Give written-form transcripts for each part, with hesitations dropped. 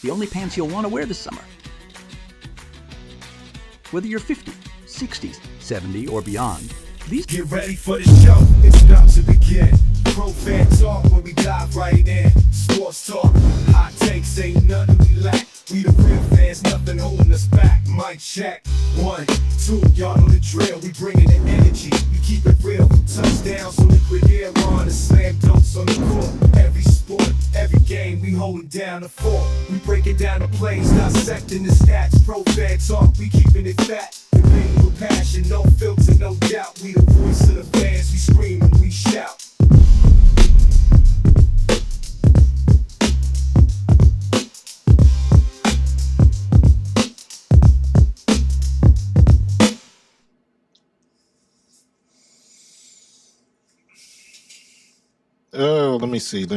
the only pants you'll want to wear this summer. Whether you're 50, 60s, 70, or beyond, these... Get ready for the show, it's about to begin. Pro fan talk when we dive right in. Sports talk, hot takes, ain't nothing we lack. We the real fans, nothing holding us back. Mic check, 1, 2, y'all know the drill. We bringing the energy, we keep it real. Touchdowns on the quick air run, the slam dunks on the court. Every sport, every game, we hold it down the fort. We break it down the plays, dissecting the stats. Pro fan talk, we keeping it fat. Debating with passion, no filter, no doubt. We the voice of the fans, we scream and we shout. Oh, let me see.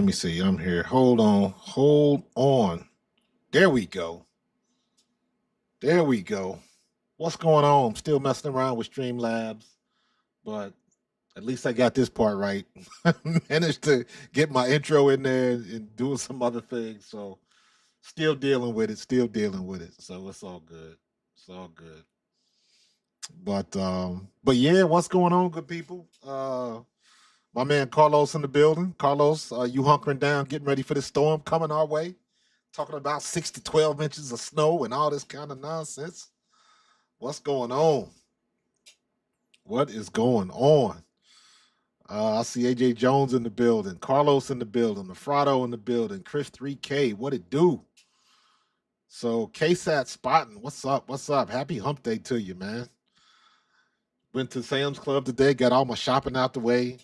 I'm here. Hold on. There we go. What's going on? I'm still messing around with Streamlabs, but at least I got this part right. Managed to get my intro in there and doing some other things. So still dealing with it. So it's all good. But yeah, what's going on, good people? My man Carlos in the building. Carlos, you hunkering down, getting ready for the storm coming our way? Talking about 6 to 12 inches of snow and all this kind of nonsense. What's going on? What is going on? I see AJ Jones in the building, Carlos in the building, Nefrato in the building, Chris 3K. What it do? So KSAT spotting. What's up? Happy hump day to you, man. Went to Sam's Club today, got all my shopping out the way.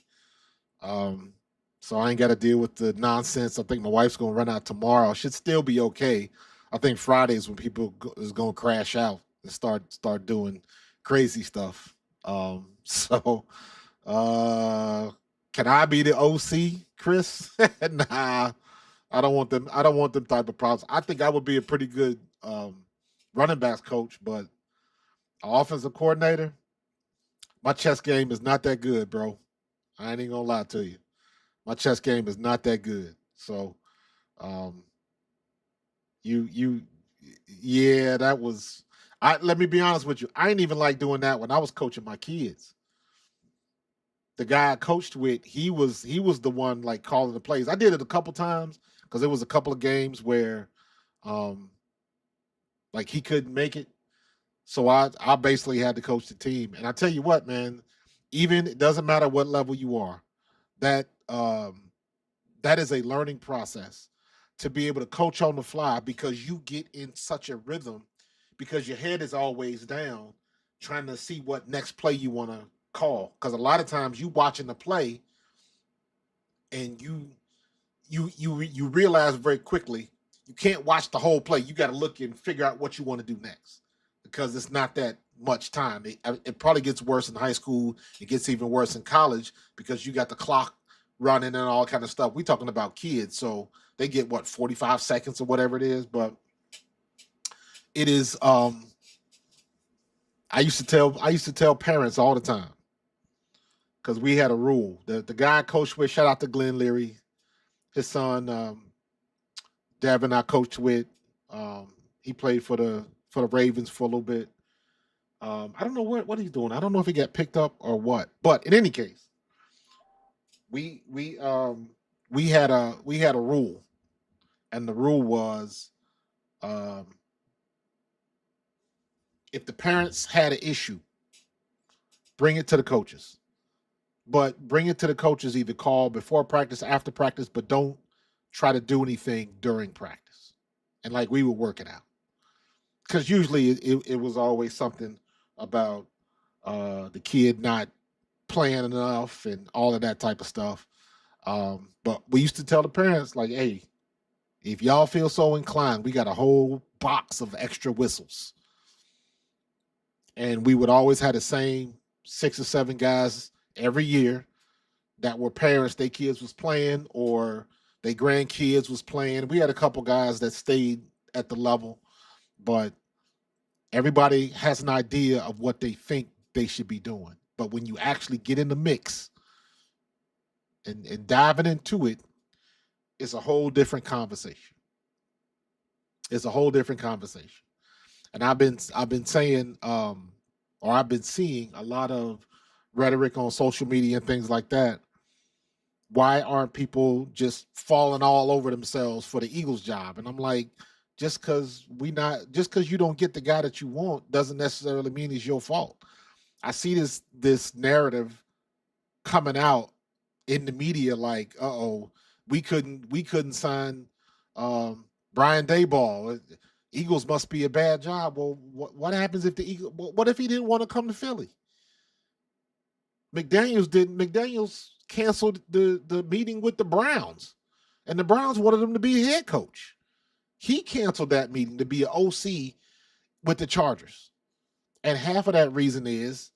So I ain't got to deal with the nonsense. I think my wife's going to run out tomorrow. Should still be okay. I think Friday's when people is going to crash out and start doing crazy stuff. So can I be the OC, Chris? Nah, I don't want them. I don't want them type of problems. I think I would be a pretty good running backs coach, but offensive coordinator, my chess game is not that good, bro. I ain't even gonna lie to you. My chess game is not that good. So, yeah, that was. Let me be honest with you. I ain't even like doing that when I was coaching my kids. The guy I coached with, he was the one like calling the plays. I did it a couple times because there was a couple of games where, like he couldn't make it. So I basically had to coach the team. And I tell you what, man, even it doesn't matter what level you are, that is a learning process to be able to coach on the fly because you get in such a rhythm because your head is always down trying to see what next play you want to call. Because a lot of times you watching the play and you realize very quickly you can't watch the whole play. You got to look and figure out what you want to do next because it's not that much time. It probably gets worse in high school. It gets even worse in college because you got the clock running and all kind of stuff. We're talking about kids, so they get 45 seconds or whatever it is. But it is. I used to tell parents all the time because we had a rule. The guy I coached with, shout out to Glenn Leary, his son Devin. I coached with. He played for the Ravens for a little bit. I don't know what he's doing. I don't know if he got picked up or what. But in any case, we had a rule, and the rule was if the parents had an issue, bring it to the coaches. But bring it to the coaches either call before practice, after practice, but don't try to do anything during practice. And like we would work it out. Because usually it was always something about the kid not playing enough and all of that type of stuff. But we used to tell the parents, like, hey, if y'all feel so inclined, we got a whole box of extra whistles. And we would always have the same 6 or 7 guys every year that were parents, their kids was playing or their grandkids was playing. We had a couple guys that stayed at the level, but everybody has an idea of what they think they should be doing. But when you actually get in the mix and diving into it, it's a whole different conversation. It's a whole different conversation. And I've been saying, or I've been seeing a lot of rhetoric on social media and things like that. Why aren't people just falling all over themselves for the Eagles job? And I'm like, just because you don't get the guy that you want doesn't necessarily mean it's your fault. I see this narrative coming out in the media like, we couldn't sign Brian Daboll. Eagles must be a bad job. Well, what happens if the Eagles? What if he didn't want to come to Philly? McDaniels canceled the meeting with the Browns, and the Browns wanted him to be a head coach. He canceled that meeting to be an OC with the Chargers, and half of that reason is,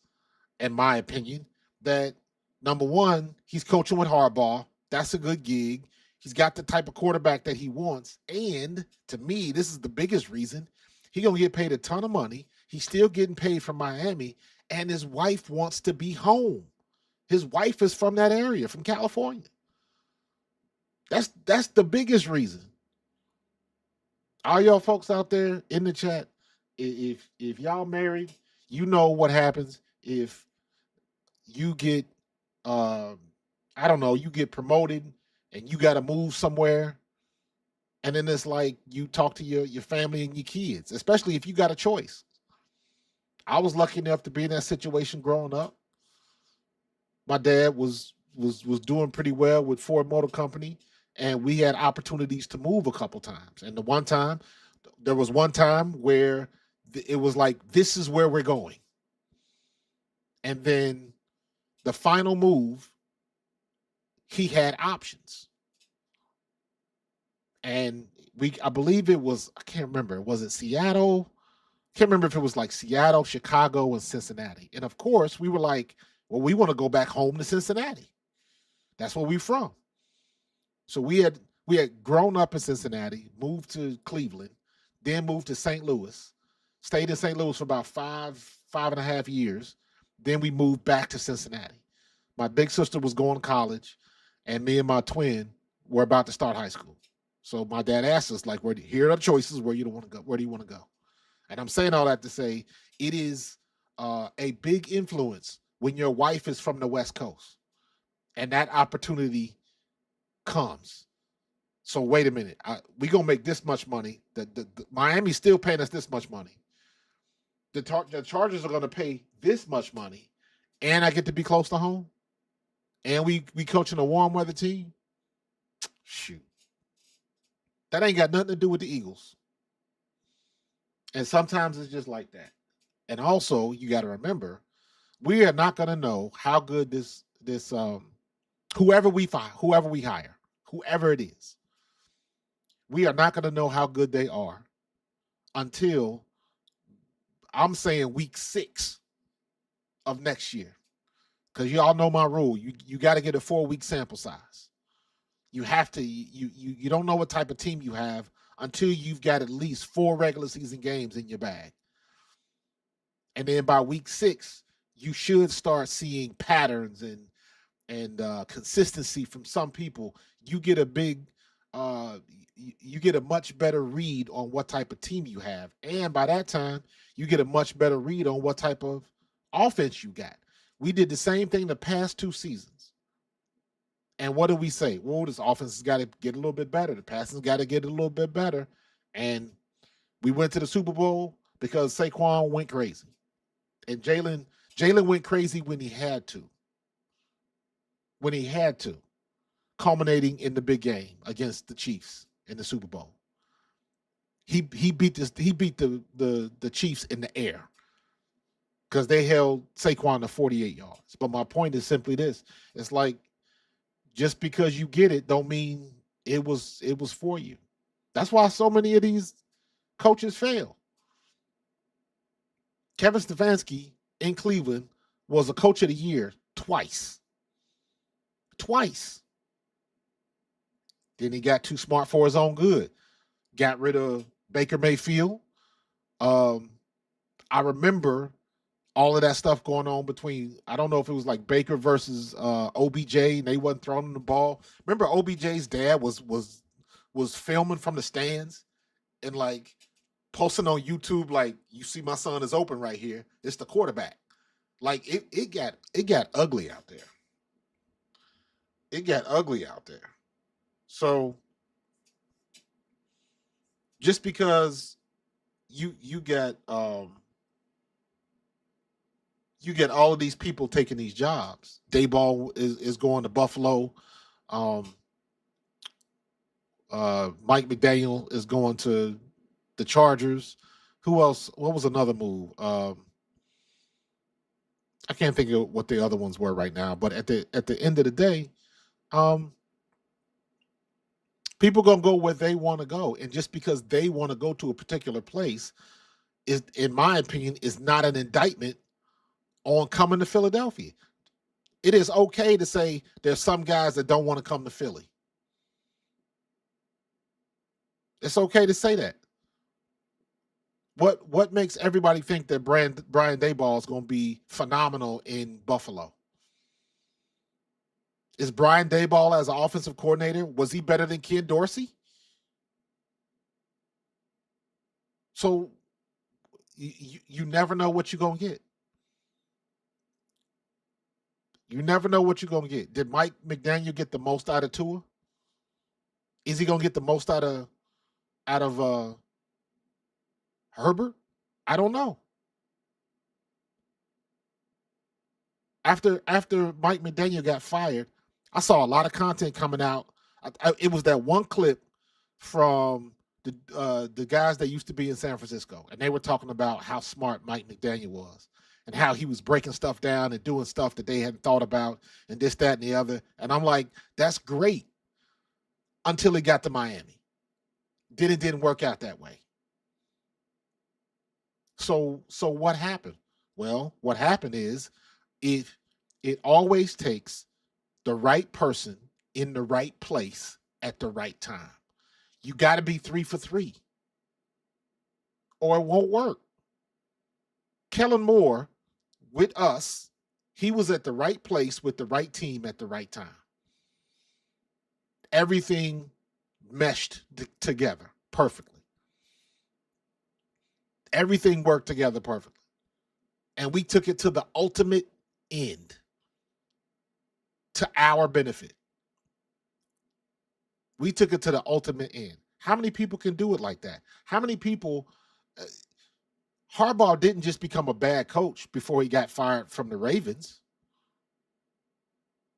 in my opinion, that number one, he's coaching with Harbaugh. That's a good gig. He's got the type of quarterback that he wants. And to me, this is the biggest reason. He's going to get paid a ton of money. He's still getting paid from Miami. And his wife wants to be home. His wife is from that area, from California. That's the biggest reason. All y'all folks out there in the chat, if y'all married, you know what happens if you get, you get promoted and you got to move somewhere. And then it's like you talk to your family and your kids, especially if you got a choice. I was lucky enough to be in that situation growing up. My dad was doing pretty well with Ford Motor Company, and we had opportunities to move a couple times. And there was one time where it was like, this is where we're going. And then the final move, he had options. And I believe it was, I can't remember, was it Seattle? Can't remember if it was like Seattle, Chicago, and Cincinnati. And of course, we were like, well, we want to go back home to Cincinnati. That's where we're from. So we had grown up in Cincinnati, moved to Cleveland, then moved to St. Louis, stayed in St. Louis for about five and a half years. Then we moved back to Cincinnati. My big sister was going to college, and me and my twin were about to start high school. So my dad asked us, like, here are the choices. Where you don't want to go? Where do you want to go? And I'm saying all that to say it is a big influence when your wife is from the West Coast and that opportunity comes. So wait a minute, we're going to make this much money. The Miami's still paying us this much money. The Chargers are going to pay this much money, and I get to be close to home, and we coaching a warm weather team. Shoot. That ain't got nothing to do with the Eagles. And sometimes it's just like that. And also, you got to remember, we are not going to know how good this whoever we hire, whoever it is, we are not going to know how good they are until, I'm saying, week 6 of next year. Because you all know my rule. You got to get a 4-week sample size. You have to. You don't know what type of team you have until you've got at least 4 regular season games in your bag. And then by week 6, you should start seeing patterns and consistency from some people. You get you get a much better read on what type of team you have. And by that time, you get a much better read on what type of offense you got. We did the same thing the past 2 seasons. And what do we say? Well, this offense has got to get a little bit better. The passing's got to get a little bit better. And we went to the Super Bowl because Saquon went crazy. And Jalen went crazy when he had to. Culminating in the big game against the Chiefs in the Super Bowl. He beat the Chiefs in the air because they held Saquon to 48 yards. But my point is simply this. It's like, just because you get it don't mean it was for you. That's why so many of these coaches fail. Kevin Stefanski in Cleveland was a coach of the year twice. Then he got too smart for his own good. Got rid of Baker Mayfield. I remember all of that stuff going on between, I don't know if it was like Baker versus OBJ, and they wasn't throwing the ball. Remember OBJ's dad was filming from the stands, and like posting on YouTube, like, you see my son is open right here. It's the quarterback. Like it got ugly out there. It got ugly out there. So just because you get all of these people taking these jobs. Daboll is going to Buffalo. Um, Mike McDaniel is going to the Chargers. Who else? What was another move? I can't think of what the other ones were right now. But at the end of the day, people gonna go where they want to go, and just because they want to go to a particular place is, in my opinion, is not an indictment on coming to Philadelphia. It is okay to say there's some guys that don't want to come to Philly. It's okay to say that. What makes everybody think that Brian Daboll is going to be phenomenal in Buffalo? Is Brian Daboll as an offensive coordinator, was he better than Ken Dorsey? So you never know what you're going to get. You never know what you're going to get. Did Mike McDaniel get the most out of Tua? Is he going to get the most out of Herbert? I don't know. After Mike McDaniel got fired, I saw a lot of content coming out. It was that one clip from the guys that used to be in San Francisco, and they were talking about how smart Mike McDaniel was and how he was breaking stuff down and doing stuff that they hadn't thought about and this, that, and the other. And I'm like, that's great until he got to Miami. Then it didn't work out that way. So what happened? Well, what happened is it always takes the right person in the right place at the right time. You got to be 3 for 3 or it won't work. Kellen Moore, with us, he was at the right place with the right team at the right time. Everything meshed together perfectly. Everything worked together perfectly. And we took it to the ultimate end, to our benefit. We took it to the ultimate end. How many people can do it like that? How many people... Harbaugh didn't just become a bad coach before he got fired from the Ravens.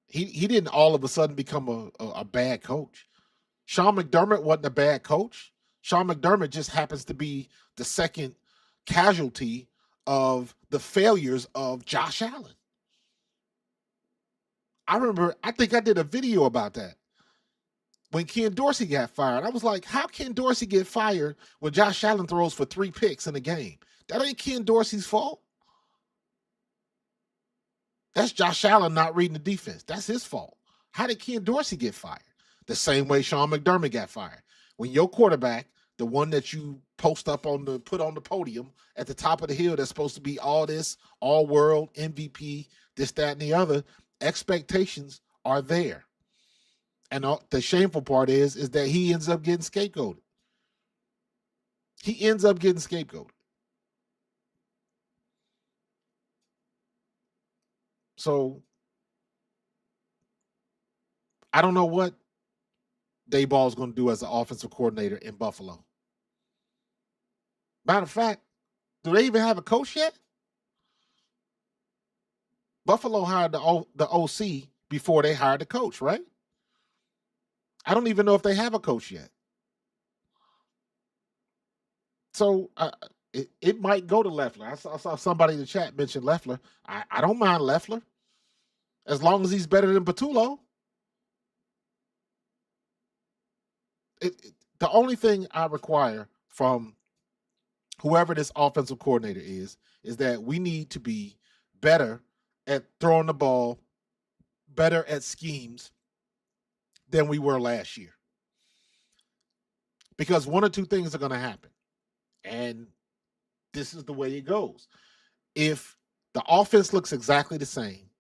He didn't all of a sudden become a bad coach. Sean McDermott wasn't a bad coach. Sean McDermott just happens to be the second casualty of the failures of Josh Allen. I remember, I think I did a video about that. When Ken Dorsey got fired, I was like, how can Dorsey get fired when Josh Allen throws for 3 picks in a game? That ain't Ken Dorsey's fault. That's Josh Allen not reading the defense. That's his fault. How did Ken Dorsey get fired? The same way Sean McDermott got fired. When your quarterback, the one that you put on the podium at the top of the hill that's supposed to be all this, all world, MVP, this, that, and the other, expectations are there. And the shameful part is that he ends up getting scapegoated. He ends up getting scapegoated. So I don't know what Daboll is going to do as an offensive coordinator in Buffalo. Matter of fact, do they even have a coach yet? Buffalo hired the OC before they hired the coach, right? I don't even know if they have a coach yet. So it might go to Leffler. I saw somebody in the chat mention Leffler. I don't mind Leffler as long as he's better than Patullo. The only thing I require from whoever this offensive coordinator is that we need to be better at throwing the ball, better at schemes than we were last year. Because one or two things are going to happen. And this is the way it goes. If the offense looks exactly the same,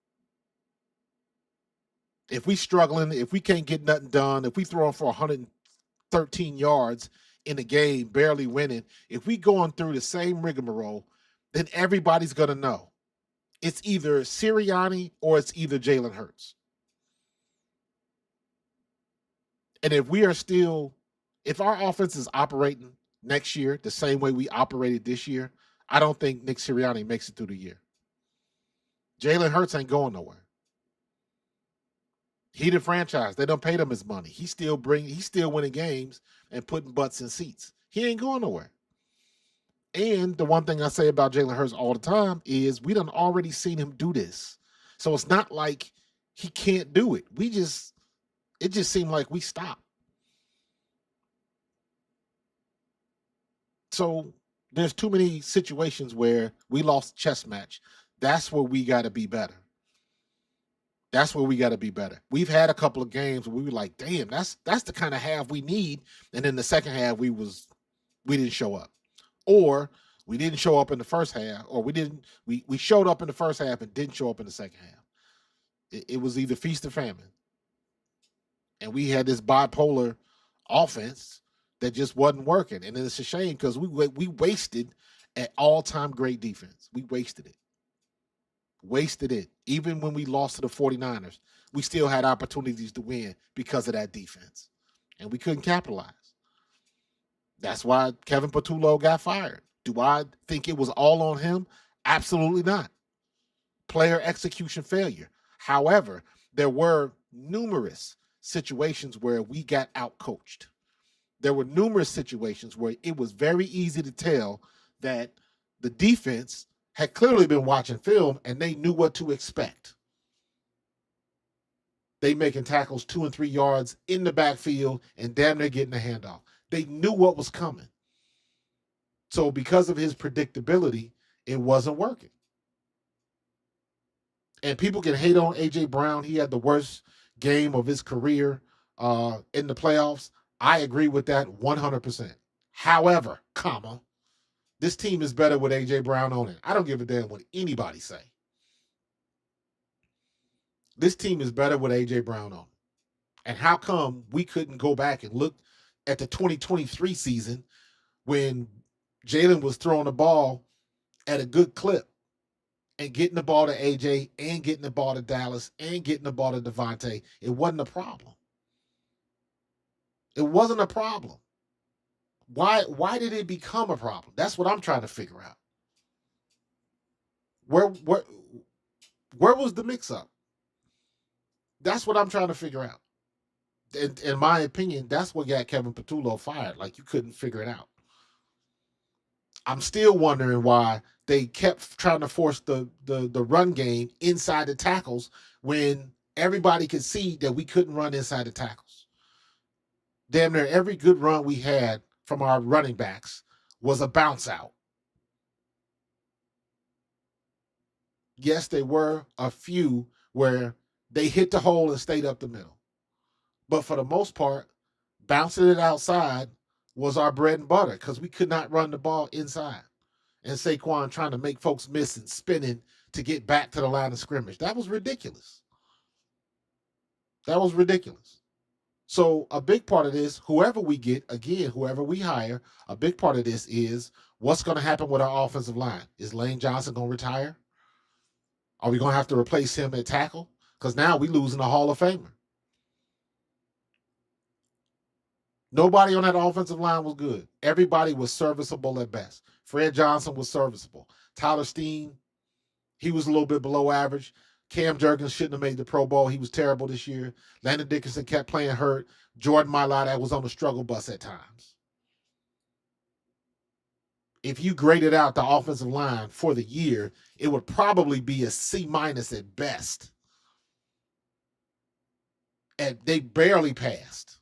if we struggling, if we can't get nothing done, if we throwing for 113 yards in the game, barely winning, if we going through the same rigmarole, then everybody's going to know it's either Sirianni or it's either Jalen Hurts. And if our offense is operating next year the same way we operated this year, I don't think Nick Sirianni makes it through the year. Jalen Hurts ain't going nowhere. He the franchise. They don't pay him his money. He's still winning games and putting butts in seats. He ain't going nowhere. And the one thing I say about Jalen Hurts all the time is we done already seen him do this. So it's not like he can't do it. It just seemed like we stopped. So there's too many situations where we lost a chess match. That's where we got to be better. That's where we got to be better. We've had a couple of games where we were like, damn, that's the kind of half we need. And then the second half, we didn't show up. Or we didn't show up in the first half, or we showed up in the first half and didn't show up in the second half. It was either feast or famine. And we had this bipolar offense that just wasn't working. And it's a shame because we wasted an all-time great defense. We wasted it. Even when we lost to the 49ers, we still had opportunities to win because of that defense. And we couldn't capitalize. That's why Kevin Patullo got fired. Do I think it was all on him? Absolutely not. Player execution failure. However, there were numerous situations where we got outcoached. There were numerous situations where it was very easy to tell that the defense had clearly been watching film and they knew what to expect. They making tackles 2 and 3 yards in the backfield and damn near getting a handoff. They knew what was coming. So because of his predictability, it wasn't working. And people can hate on A.J. Brown. He had the worst game of his career in the playoffs. I agree with that 100%. However, this team is better with A.J. Brown on it. I don't give a damn what anybody say. This team is better with A.J. Brown on it. And how come we couldn't go back and look at the 2023 season when Jalen was throwing the ball at a good clip and getting the ball to A.J. and getting the ball to Dallas and getting the ball to Devontae? It wasn't a problem. It wasn't a problem. Why did it become a problem? That's what I'm trying to figure out. Where was the mix-up? That's what I'm trying to figure out. In my opinion, that's what got Kevin Patullo fired. Like, you couldn't figure it out. I'm still wondering why they kept trying to force the run game inside the tackles when everybody could see that we couldn't run inside the tackles. Damn near every good run we had from our running backs was a bounce out. Yes, there were a few where they hit the hole and stayed up the middle. But for the most part, bouncing it outside was our bread and butter because we could not run the ball inside. And Saquon trying to make folks miss and spinning to get back to the line of scrimmage. That was ridiculous. So a big part of this, whoever we get, again, whoever we hire, a big part of this is what's going to happen with our offensive line. Is Lane Johnson going to retire? Are we going to have to replace him at tackle? Because now we're losing a Hall of Famer. Nobody on that offensive line was good. Everybody was serviceable at best. Fred Johnson was serviceable. Tyler Steen, he was a little bit below average. Cam Jurgens shouldn't have made the Pro Bowl. He was terrible this year. Landon Dickerson kept playing hurt. Jordan Mailata was on the struggle bus at times. If you graded out the offensive line for the year, it would probably be a C- at best. And they barely passed.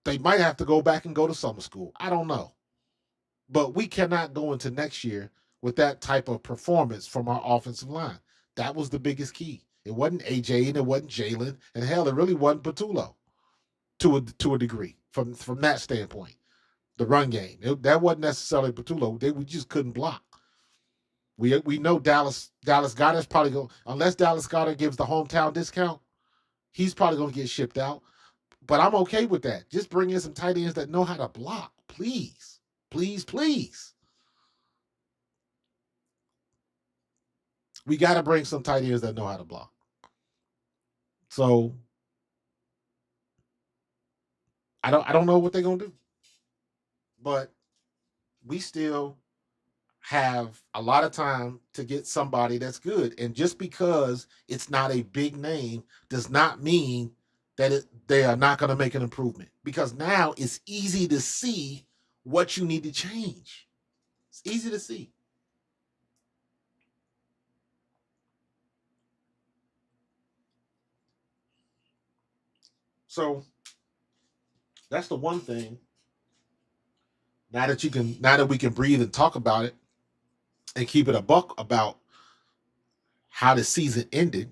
They might have to go back and go to summer school. I don't know. But we cannot go into next year with that type of performance from our offensive line. That was the biggest key. It wasn't AJ and it wasn't Jalen. And hell, it really wasn't Patullo to a degree from that standpoint. The run game. That wasn't necessarily Patullo. We just couldn't block. We know Dallas Goedert's probably going, unless Dallas Goedert gives the hometown discount, he's probably going to get shipped out. But I'm okay with that. Just bring in some tight ends that know how to block, please. Please, please. We got to bring some tight ends that know how to block. So I don't know what they're gonna do, but we still have a lot of time to get somebody that's good. And just because it's not a big name does not mean that they are not going to make an improvement. Because now it's easy to see what you need to change. It's easy to see. So that's the one thing. Now that we can breathe and talk about it and keep it a buck about how the season ended,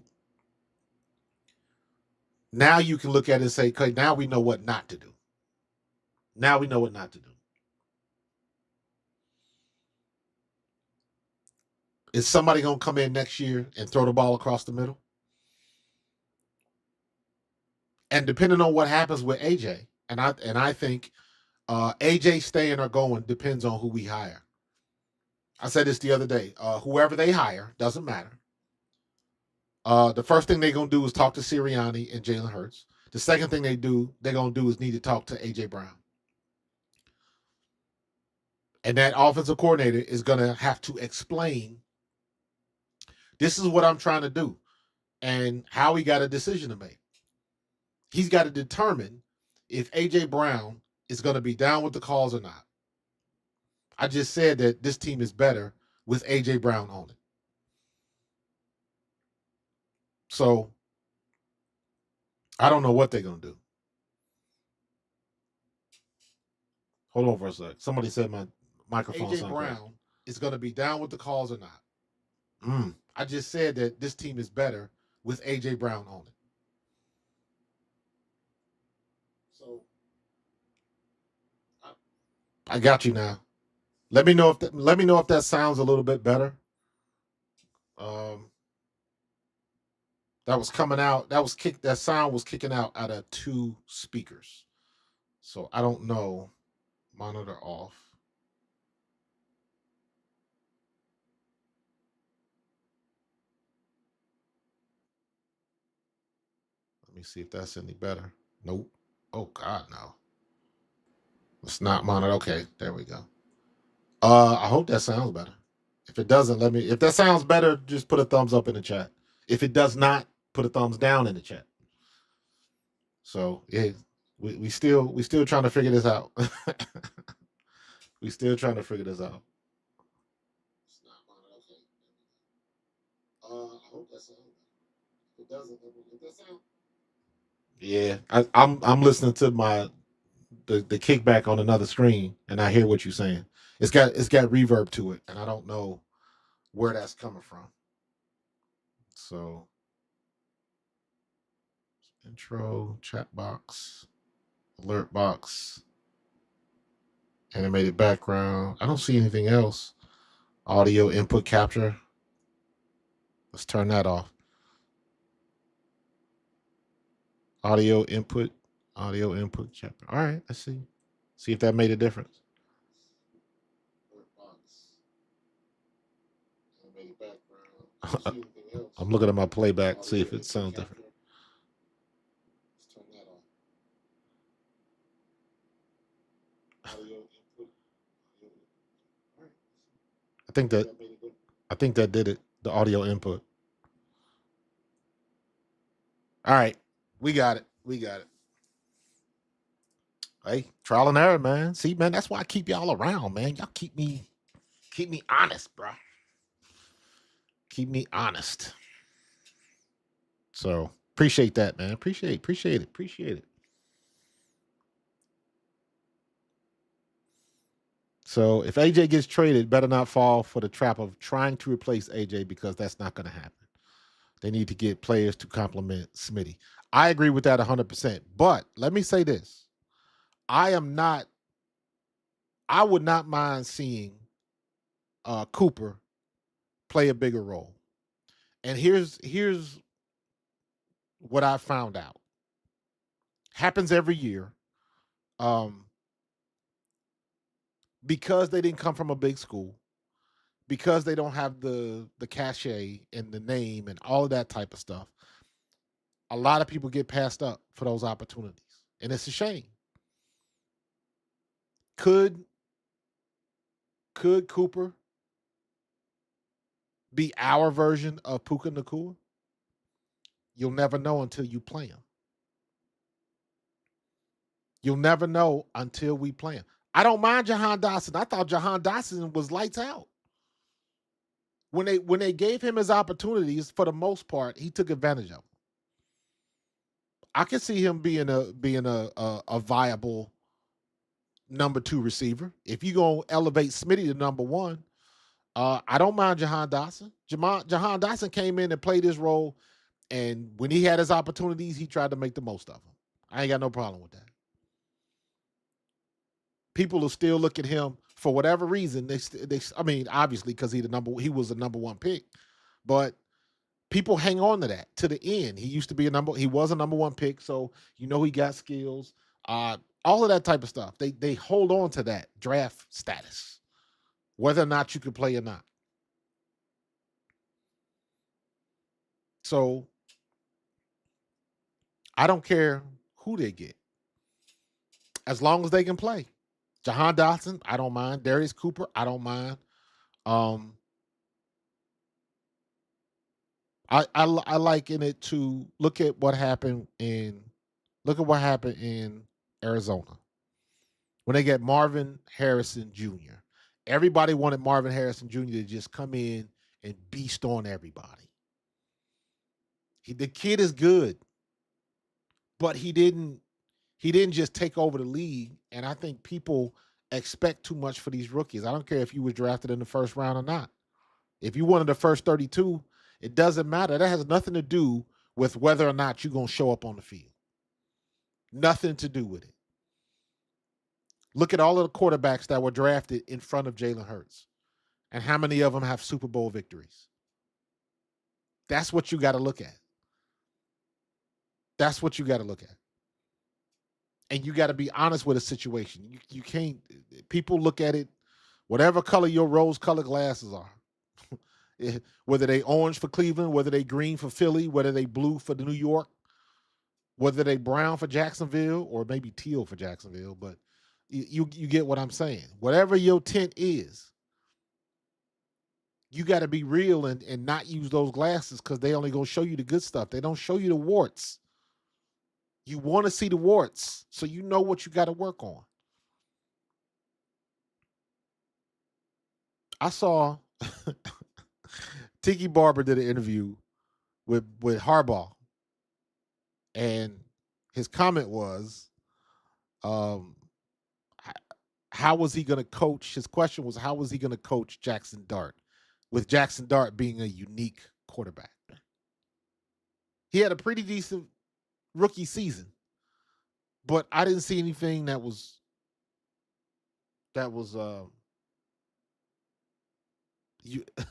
now you can look at it and say, okay, now we know what not to do. Now we know what not to do. Is somebody going to come in next year and throw the ball across the middle? And depending on what happens with AJ, and I think AJ staying or going depends on who we hire. I said this the other day. Whoever they hire, doesn't matter. The first thing they're going to do is talk to Sirianni and Jalen Hurts. The second thing they're going to do is need to talk to AJ Brown. And that offensive coordinator is going to have to explain, this is what I'm trying to do, and how he got a decision to make. He's got to determine if AJ Brown is going to be down with the calls or not. I just said that this team is better with AJ Brown on it. So I don't know what they're going to do. Hold on for a sec. Somebody said my microphone. AJ Brown is going to be down with the calls or not. I just said that this team is better with AJ Brown on it. So I got you now. Let me know if that sounds a little bit better. That was coming out. That sound was kicking out of two speakers. So I don't know. Monitor off. Let me see if that's any better. Nope. Oh God, no. It's not monitor. Okay, there we go. I hope that sounds better. If it doesn't, if that sounds better, just put a thumbs up in the chat. If it does not, put a thumbs down in the chat. So yeah, we still trying to figure this out. We still trying to figure this out. It's not monitor. Okay. I hope that sounds better. If it doesn't, if that sound. Yeah, I'm listening to the kickback on another screen, and I hear what you're saying. It's got reverb to it, and I don't know where that's coming from. So, intro, chat box, alert box, animated background. I don't see anything else. Audio input capture. Let's turn that off. Audio input capture. All right, let's see. See if that made a difference. I'm looking at my playback, see if it sounds different. I think that did it. The audio input. All right, we got it. Hey, trial and error, man. See, man, that's why I keep y'all around, man. Y'all keep me honest, bro. Keep me honest. So appreciate that, man. Appreciate it. So if AJ gets traded, better not fall for the trap of trying to replace AJ, because that's not going to happen. They need to get players to complement Smitty. I agree with that 100%. But let me say this. I would not mind seeing Cooper play a bigger role. And here's what I found out. Happens every year. Um, because they didn't come from a big school, because they don't have the cachet and the name and all of that type of stuff, a lot of people get passed up for those opportunities. And it's a shame. Could Cooper be our version of Puka Nacua? You'll never know until you play him. You'll never know until we play him. I don't mind Jahan Dotson. I thought Jahan Dotson was lights out. When they gave him his opportunities, for the most part, he took advantage of them. I can see him being a viable number 2 receiver. If you're going to elevate Smitty to number 1, I don't mind Jahan Dotson. Jahan Dotson came in and played his role, and when he had his opportunities, he tried to make the most of them. I ain't got no problem with that. People will still look at him for whatever reason. I mean, obviously because he was the number 1 pick, but people hang on to that to the end. He was a number 1 pick, so he got skills. All of that type of stuff. They hold on to that draft status, whether or not you can play or not. So I don't care who they get, as long as they can play. Jahan Dotson, I don't mind. Darius Cooper, I don't mind. I liken it to look at what happened in Arizona when they get Marvin Harrison Jr. Everybody wanted Marvin Harrison Jr. to just come in and beast on everybody. The kid is good, but he didn't just take over the league. And I think people expect too much for these rookies. I don't care if you were drafted in the first round or not. If you wanted the first 32, it doesn't matter. That has nothing to do with whether or not you're going to show up on the field. Nothing to do with it. Look at all of the quarterbacks that were drafted in front of Jalen Hurts, and how many of them have Super Bowl victories. That's what you got to look at. That's what you got to look at. And you got to be honest with a situation. You can't, people look at it, whatever color your rose-colored glasses are, whether they orange for Cleveland, whether they green for Philly, whether they blue for New York, whether they brown for Jacksonville, or maybe teal for Jacksonville, but you get what I'm saying. Whatever your tint is, you got to be real and not use those glasses, because they only going to show you the good stuff. They don't show you the warts. You want to see the warts, so you know what you got to work on. I saw Tiki Barber did an interview with Harbaugh, and his comment was, how was he going to coach? His question was, how was he going to coach Jackson Dart, with Jackson Dart being a unique quarterback? He had a pretty decent rookie season, but I didn't see anything that was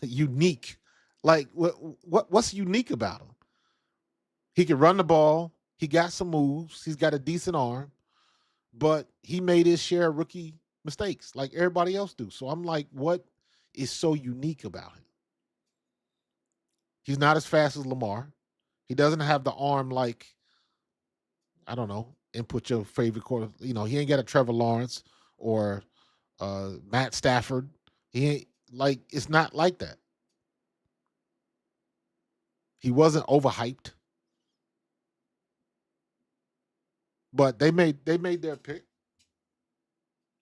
unique. Like what's unique about him? He can run the ball. He got some moves. He's got a decent arm, but he made his share of rookie mistakes like everybody else do. So I'm like, what is so unique about him? He's not as fast as Lamar. He doesn't have the arm like, I don't know, input your favorite quarter. He ain't got a Trevor Lawrence or Matt Stafford. He ain't like, it's not like that. He wasn't overhyped. But they made their pick.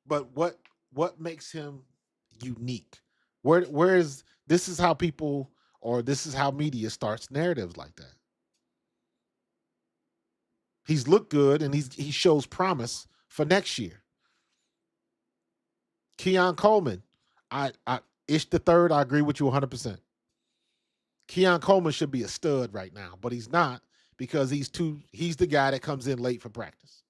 But what makes him unique? Where is this is how people, or this is how media starts narratives like that. He's looked good and he shows promise for next year. Keon Coleman, Ish the third, I agree with you 100%. Keon Coleman should be a stud right now, but he's not, because he's the guy that comes in late for practice.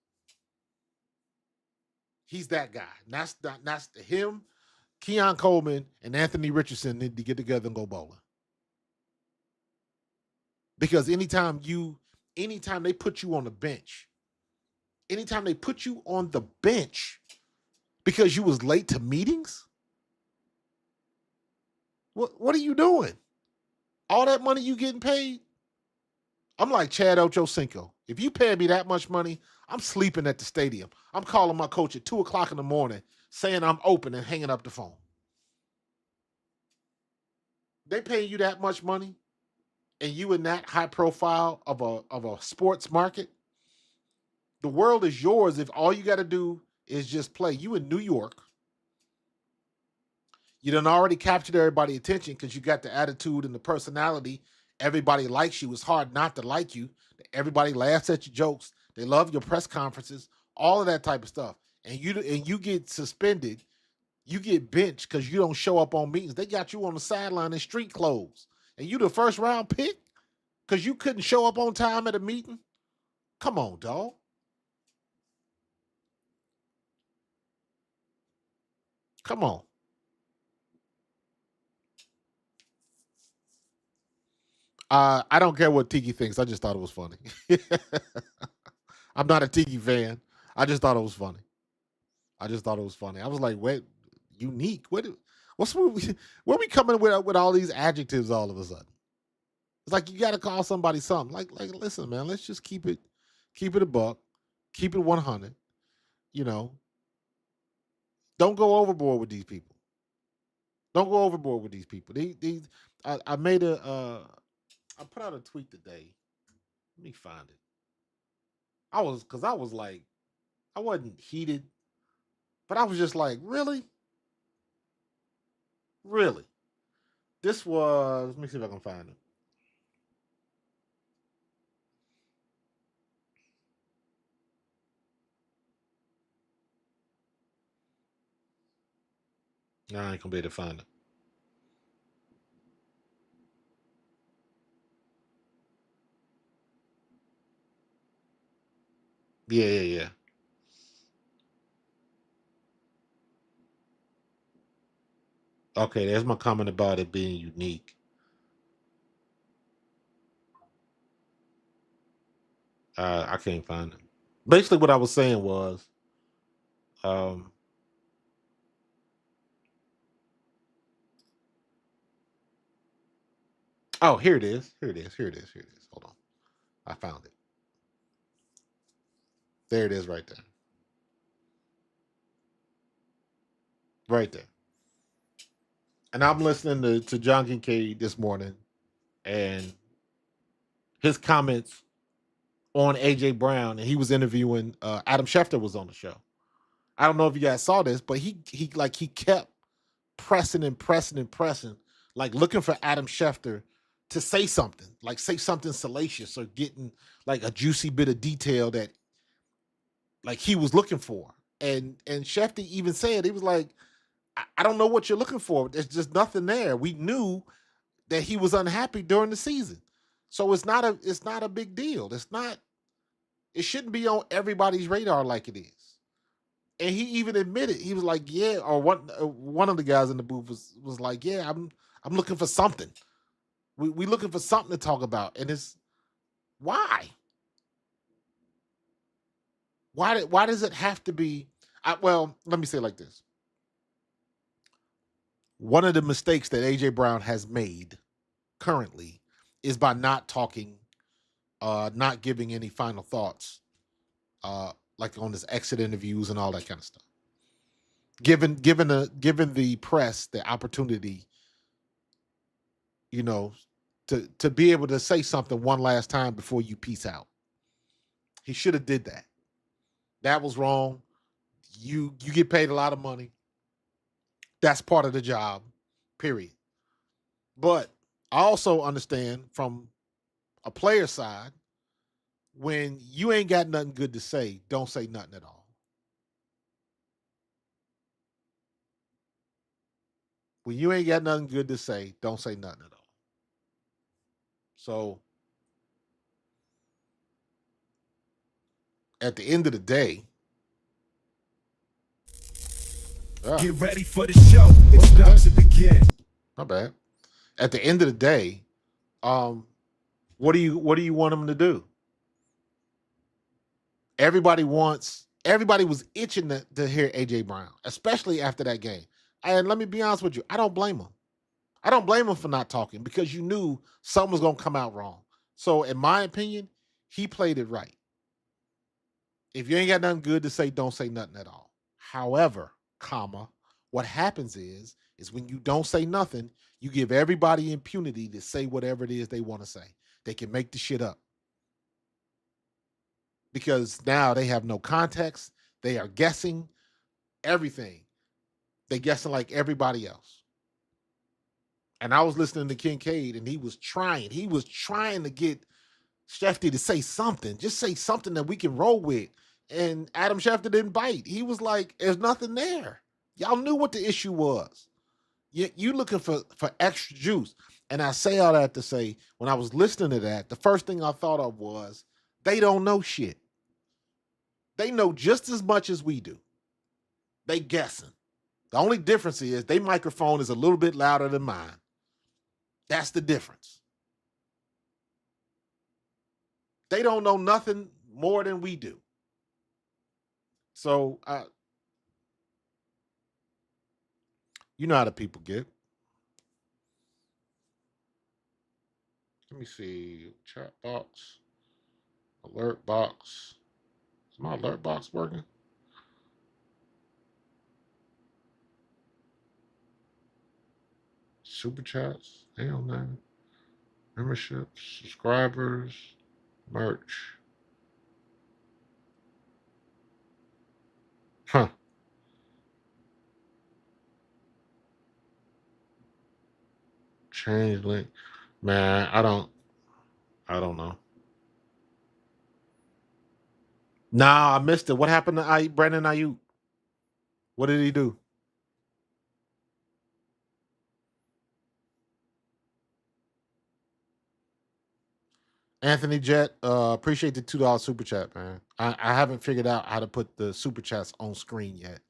He's that guy. That's him. Keon Coleman and Anthony Richardson need to get together and go bowling. Because anytime they put you on the bench, anytime they put you on the bench because you was late to meetings? What are you doing? All that money you getting paid? I'm like Chad Ochocinco. If you pay me that much money, I'm sleeping at the stadium. I'm calling my coach at 2 o'clock in the morning saying I'm open and hanging up the phone. They paying you that much money and you in that high profile of a sports market? The world is yours if all you got to do is just play. You in New York. You done already captured everybody's attention because you got the attitude and the personality. Everybody likes you. It's hard not to like you. Everybody laughs at your jokes. They love your press conferences, all of that type of stuff. And you get suspended. You get benched because you don't show up on meetings. They got you on the sideline in street clothes. And you the first round pick because you couldn't show up on time at a meeting? Come on, dog. Come on. I don't care what Tiki thinks. I just thought it was funny. I'm not a Tiki fan. I just thought it was funny. I was like, "What? Unique? What's where we coming with all these adjectives all of a sudden?" It's like you got to call somebody something. Like, listen, man. Let's just keep it a buck, keep it 100. You know, don't go overboard with these people. Don't go overboard with these people. I made I put out a tweet today. Let me find it. I was like, I wasn't heated, but I was just like, really? Really? This was, let me see if I can find it. No, I ain't gonna be able to find it. Yeah. Okay, there's my comment about it being unique. I can't find it. Basically, what I was saying was, um, oh, here it is. Hold on, I found it. There it is, right there, right there. And I'm listening to John Kincaid this morning, and his comments on AJ Brown, and he was interviewing Adam Schefter was on the show. I don't know if you guys saw this, but he kept pressing, like looking for Adam Schefter to say something, like say something salacious or getting like a juicy bit of detail that like he was looking for. And Schefter even said, he was like, I don't know what you're looking for. There's just nothing there. We knew that he was unhappy during the season. So it's not a big deal. It shouldn't be on everybody's radar like it is. And he even admitted, he was like, yeah, or one of the guys in the booth was like, yeah, I'm looking for something. We looking for something to talk about. And it's why? Why does it have to be? Well, let me say it like this. One of the mistakes that AJ Brown has made currently is by not talking, not giving any final thoughts, like on his exit interviews and all that kind of stuff. Given the press the opportunity, you know, to be able to say something one last time before you peace out. He should have did that. That was wrong. You get paid a lot of money. That's part of the job, period. But I also understand from a player side, when you ain't got nothing good to say, don't say nothing at all. When you ain't got nothing good to say, don't say nothing at all. So at the end of the day, get ready for the show. It's about to begin. Not bad. At the end of the day, what do you want him to do? Everybody was itching to hear AJ Brown, especially after that game. And let me be honest with you, I don't blame him. I don't blame him for not talking because you knew something was going to come out wrong. So in my opinion, he played it right. If you ain't got nothing good to say, don't say nothing at all. However, what happens is when you don't say nothing, you give everybody impunity to say whatever it is they want to say. They can make the shit up. Because now they have no context. They are guessing everything. They guessing like everybody else. And I was listening to Kincaid, and he was trying to get Schefter to say something. Just say something that we can roll with. And Adam Schefter didn't bite. He was like, there's nothing there. Y'all knew what the issue was. You looking for extra juice. And I say all that to say, when I was listening to that, the first thing I thought of was, they don't know shit. They know just as much as we do. They guessing. The only difference is their microphone is a little bit louder than mine. That's the difference. They don't know nothing more than we do. So, you know how the people get. Let me see. Chat box. Alert box. Is my alert box working? Super chats. Hell no. Memberships. Subscribers. Merch. Huh. Change link. Man, I don't know. Nah, I missed it. What happened to Brandon Ayuk? What did he do? Anthony Jet, appreciate the $2 super chat, man. I haven't figured out how to put the super chats on screen yet.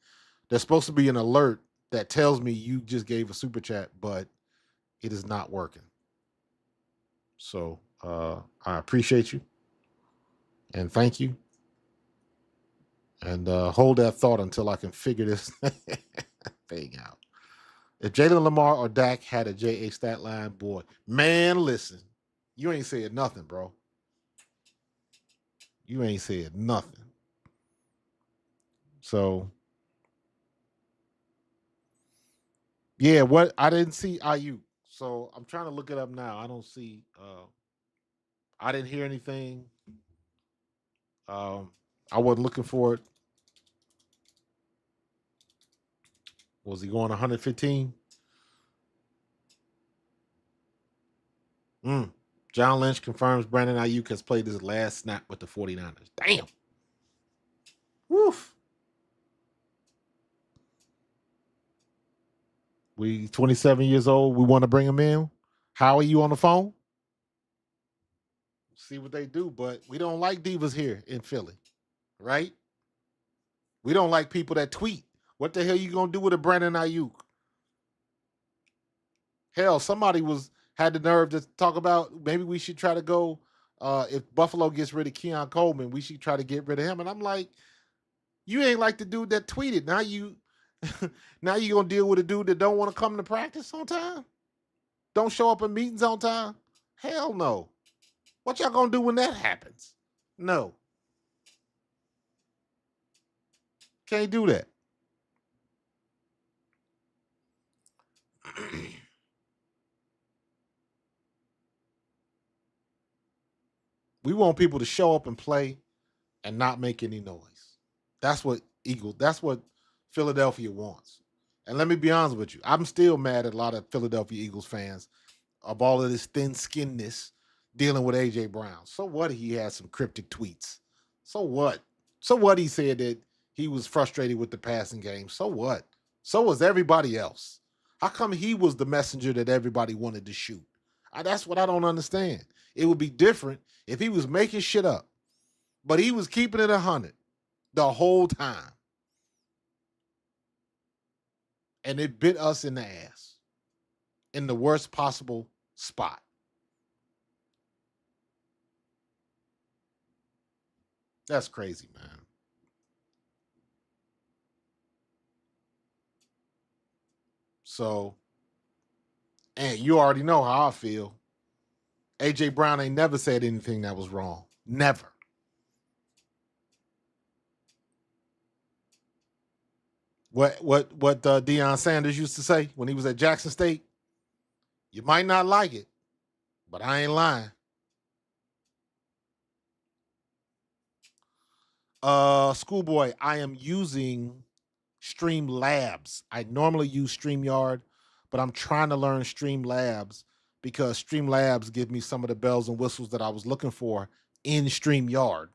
There's supposed to be an alert that tells me you just gave a super chat, but it is not working. So I appreciate you and thank you. And hold that thought until I can figure this thing out. If Jalen Lamar or Dak had a JA stat line, boy, man, listen, you ain't said nothing, bro. You ain't said nothing. So, yeah, what I didn't see IU. So I'm trying to look it up now. I don't see. I didn't hear anything. I wasn't looking for it. Was he going 115? John Lynch confirms Brandon Ayuk has played his last snap with the 49ers. Damn. Woof. We 27 years old. We want to bring him in. How are you on the phone? See what they do, but we don't like divas here in Philly, right? We don't like people that tweet. What the hell you gonna do with a Brandon Ayuk? Hell, somebody had the nerve to talk about maybe we should try to go. If Buffalo gets rid of Keon Coleman, we should try to get rid of him. And I'm like, you ain't like the dude that tweeted. Now you gonna deal with a dude that don't want to come to practice on time, don't show up in meetings on time. Hell no. What y'all gonna do when that happens? No, can't do that. We want people to show up and play and not make any noise. That's what Philadelphia wants. And let me be honest with you, I'm still mad at a lot of Philadelphia Eagles fans of all of this thin-skinnedness dealing with AJ Brown. So what? He had some cryptic tweets. So what? So what? He said that he was frustrated with the passing game. So what? So was everybody else. How come he was the messenger that everybody wanted to shoot? That's what I don't understand. It would be different if he was making shit up, but he was keeping it 100 the whole time. And it bit us in the ass in the worst possible spot. That's crazy, man. So, and you already know how I feel. AJ Brown ain't never said anything that was wrong. Never. What Deion Sanders used to say when he was at Jackson State? You might not like it, but I ain't lying. Schoolboy, I am using Streamlabs. I normally use StreamYard, but I'm trying to learn Streamlabs because Streamlabs give me some of the bells and whistles that I was looking for in StreamYard.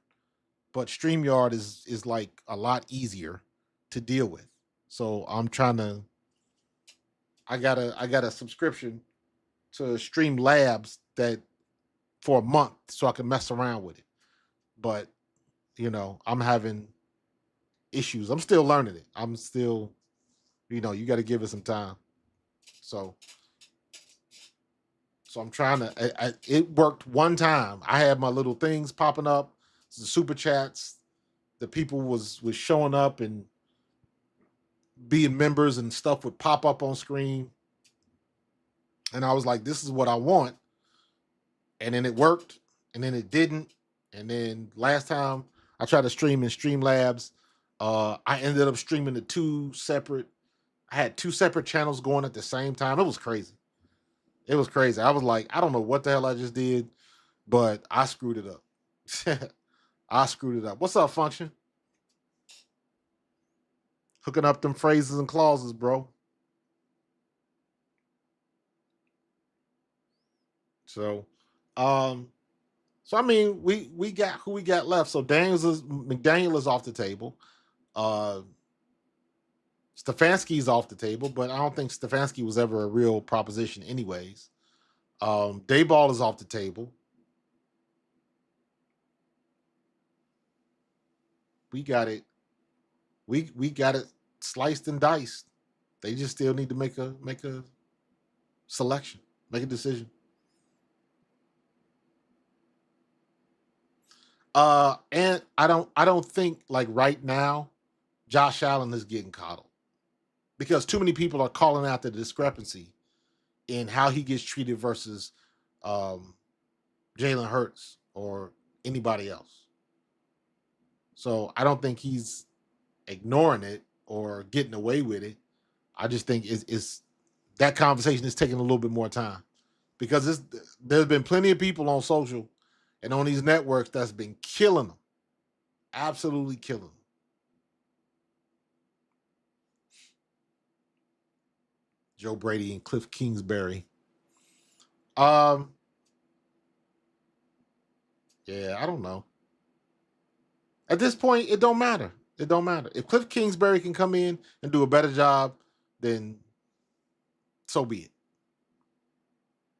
But StreamYard is like a lot easier to deal with. So I'm trying to I got a subscription to Streamlabs that for a month so I can mess around with it. But I'm having issues. I'm still learning it. I'm still, you got to give it some time. So I'm trying to. It worked one time. I had my little things popping up, the super chats. The people was showing up and being members and stuff would pop up on screen, and I was like, "This is what I want." And then it worked, and then it didn't, and then last time I tried to stream in Streamlabs, I ended up streaming to two separate. I had two separate channels going at the same time. It was crazy. It was crazy. I was like, I don't know what the hell I just did, but I screwed it up. I screwed it up. What's up, Function? Hooking up them phrases and clauses, bro. So, so I mean, we got who we got left. So McDaniel is off the table. Uh, Stefanski's off the table, but I don't think Stefanski was ever a real proposition, anyways. Daboll is off the table. We got it. We got it sliced and diced. They just still need to make a selection, make a decision. And I don't think like right now, Josh Allen is getting coddled because too many people are calling out the discrepancy in how he gets treated versus um, Jalen Hurts or anybody else. So I don't think he's ignoring it or getting away with it. I just think it's that conversation is taking a little bit more time because there's been plenty of people on social and on these networks that's been killing them, absolutely killing them. Joe Brady and Cliff Kingsbury. Um, yeah, I don't know. At this point, it don't matter. It don't matter. If Cliff Kingsbury can come in and do a better job, then so be it.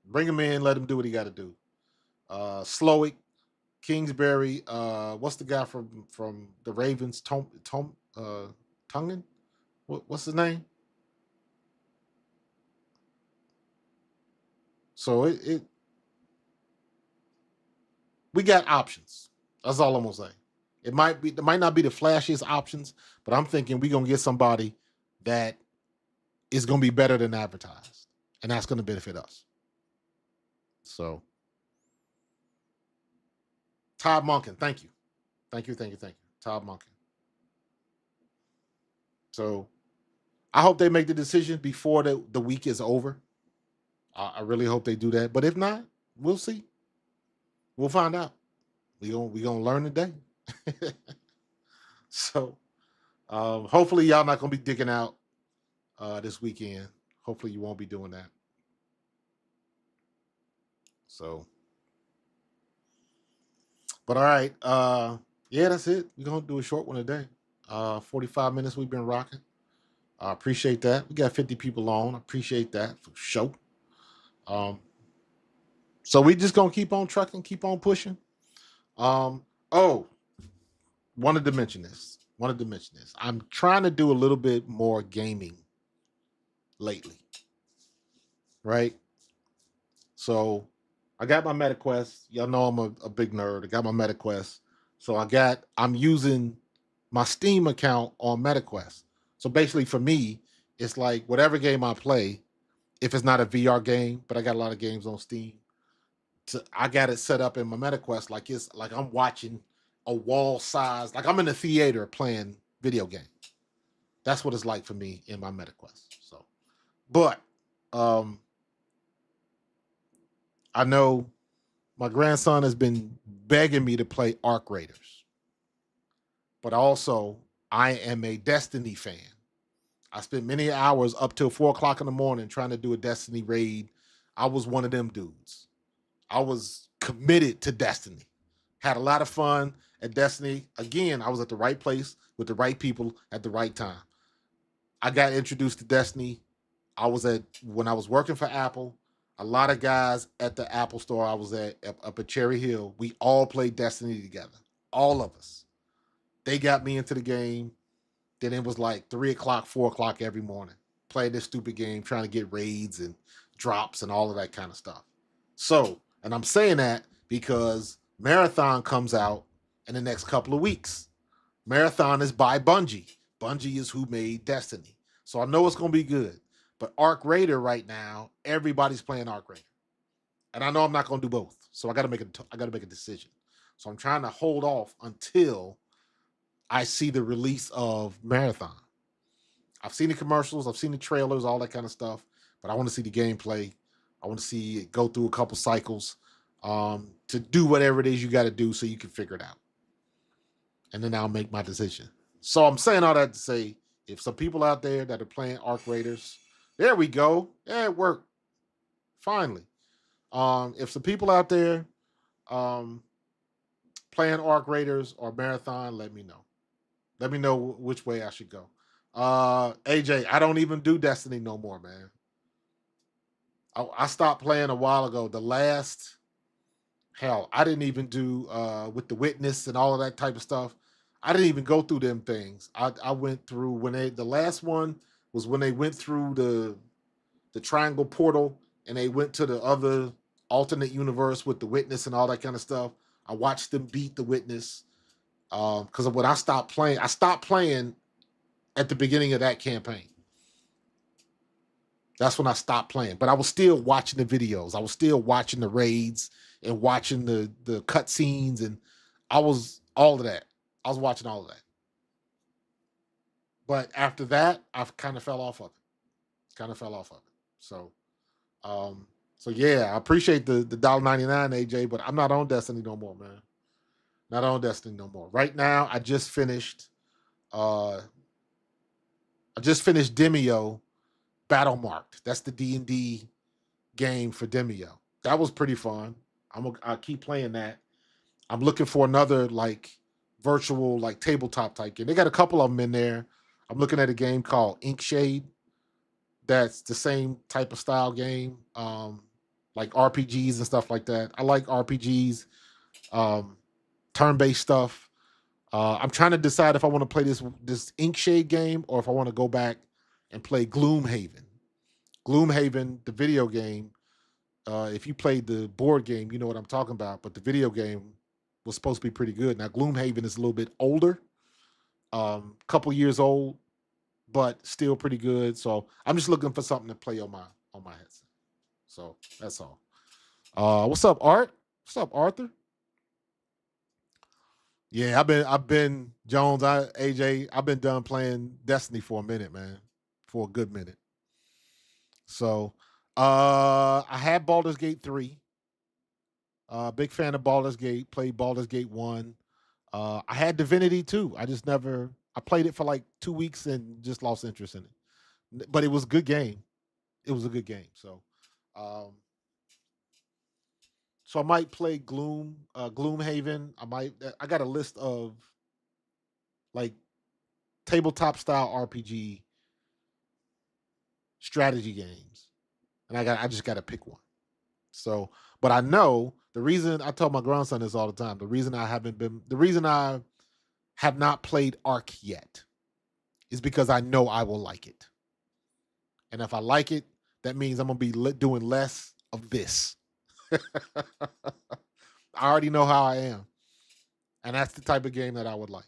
Bring him in, let him do what he got to do. Slowik, Kingsbury. What's the guy from the Ravens? Tungen? What's his name? So we got options. That's all I'm gonna say. It might not be the flashiest options, but I'm thinking we're gonna get somebody that is gonna be better than advertised, and that's gonna benefit us. So, Todd Monken, thank you, Todd Monken. So, I hope they make the decision before the week is over. I really hope they do that. But if not, we'll see. We'll find out. We gonna learn today. So, hopefully y'all not gonna be digging out this weekend. Hopefully you won't be doing that. So, but all right. Yeah, that's it. We're gonna do a short one today. 45 minutes we've been rocking. I appreciate that. We got 50 people on. I appreciate that for sure. Um, so we just gonna keep on trucking, keep on pushing. Oh, wanted to mention this. I'm trying to do a little bit more gaming lately. Right? So I got my MetaQuest. Y'all know I'm a big nerd. I got my MetaQuest. So I'm using my Steam account on MetaQuest. So basically for me, it's like whatever game I play, if it's not a VR game, but I got a lot of games on Steam, I got it set up in my MetaQuest like it's like I'm watching a wall size, like I'm in a theater playing video game. That's what it's like for me in my MetaQuest. So, but I know my grandson has been begging me to play Arc Raiders, but also I am a Destiny fan. I spent many hours up till 4 o'clock in the morning trying to do a Destiny raid. I was one of them dudes. I was committed to Destiny. Had a lot of fun at Destiny. Again, I was at the right place with the right people at the right time. I got introduced to Destiny. When I was working for Apple, a lot of guys at the Apple store I was at up at Cherry Hill, we all played Destiny together. All of us. They got me into the game. Then it was like 3 o'clock, 4 o'clock every morning. Playing this stupid game, trying to get raids and drops and all of that kind of stuff. So, and I'm saying that because Marathon comes out in the next couple of weeks. Marathon is by Bungie. Bungie is who made Destiny. So I know it's going to be good. But Arc Raider right now, everybody's playing Arc Raider. And I know I'm not going to do both. So I got to make a decision. So I'm trying to hold off until I see the release of Marathon. I've seen the commercials, I've seen the trailers, all that kind of stuff, but I want to see the gameplay. I want to see it go through a couple cycles to do whatever it is you got to do so you can figure it out. And then I'll make my decision. So I'm saying all that to say, if some people out there that are playing Arc Raiders, there we go. Yeah, it worked. Finally. If some people out there playing Arc Raiders or Marathon, let me know. Let me know which way I should go. AJ, I don't even do Destiny no more, man. I stopped playing a while ago. I didn't even do with the witness and all of that type of stuff. I didn't even go through them things. I went through the last one was when they went through the triangle portal and they went to the other alternate universe with the witness and all that kind of stuff. I watched them beat the witness. Because when I stopped playing at the beginning of that campaign. That's when I stopped playing. But I was still watching the videos. I was still watching the raids and watching the cutscenes, and I was all of that. I was watching all of that. But after that, I kind of fell off of it. So, yeah, I appreciate the $1.99, AJ, but I'm not on Destiny no more, man. Not on Destiny no more. Right now, I just finished Demio Battle Marked. That's the D&D game for Demio. That was pretty fun. I'll keep playing that. I'm looking for another like virtual like tabletop type game. They got a couple of them in there. I'm looking at a game called Inkshade. That's the same type of style game, like RPGs and stuff like that. I like RPGs, turn-based stuff. I'm trying to decide if I want to play this Inkshade game or if I want to go back and play Gloomhaven. Gloomhaven, the video game. If you played the board game, you know what I'm talking about. But the video game was supposed to be pretty good. Now Gloomhaven is a little bit older, couple years old, but still pretty good. So I'm just looking for something to play on my headset. So that's all. What's up, Art? What's up, Arthur? Yeah, I've been Jones. AJ. I've been done playing Destiny for a minute, man. For a good minute. So, I had Baldur's Gate 3. Big fan of Baldur's Gate. Played Baldur's Gate 1. I had Divinity 2. I played it for like 2 weeks and just lost interest in it. But it was a good game. It was a good game. So, I might play Gloomhaven. I got a list of like tabletop style RPG strategy games, and I just got to pick one. So, but I know the reason I tell my grandson this all the time. The reason I have not played Ark yet is because I know I will like it, and if I like it, that means I'm gonna be doing less of this. I already know how I am. And that's the type of game that I would like.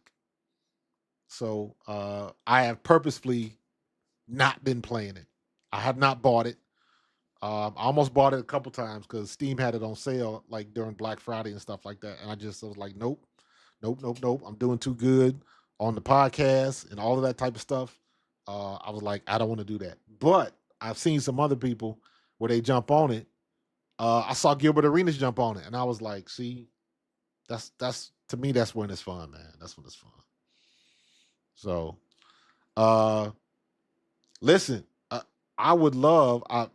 So I have purposefully not been playing it. I have not bought it. I almost bought it a couple times because Steam had it on sale like during Black Friday and stuff like that. And I was like, nope, nope, nope, nope. I'm doing too good on the podcast and all of that type of stuff. I was like, I don't want to do that. But I've seen some other people where they jump on it. I saw Gilbert Arenas jump on it, and I was like, see, that's to me, that's when it's fun, man. That's when it's fun. So, listen, I would love, I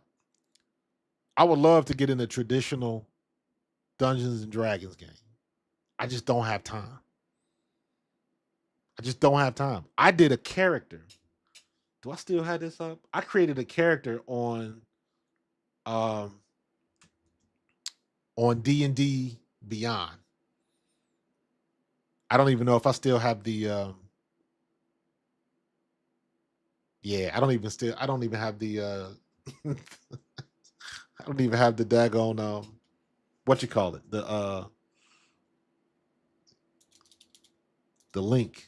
would love to get in a traditional Dungeons and Dragons game. I just don't have time. I just don't have time. I did a character. Do I still have this up? I created a character um on D&D Beyond. I don't even know if I still have the yeah, I don't even have the I don't even have the daggone what you call it? The link.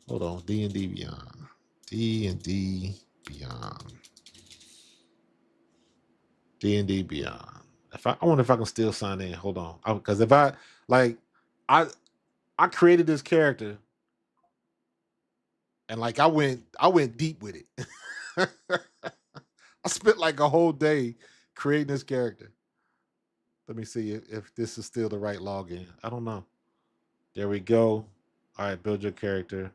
Hold on, D&D Beyond. D&D Beyond. D&D Beyond. I wonder if I can still sign in. Hold on. Because if I like I created this character and like I went deep with it. I spent like a whole day creating this character. Let me see if this is still the right login. I don't know. There we go. All right, build your character.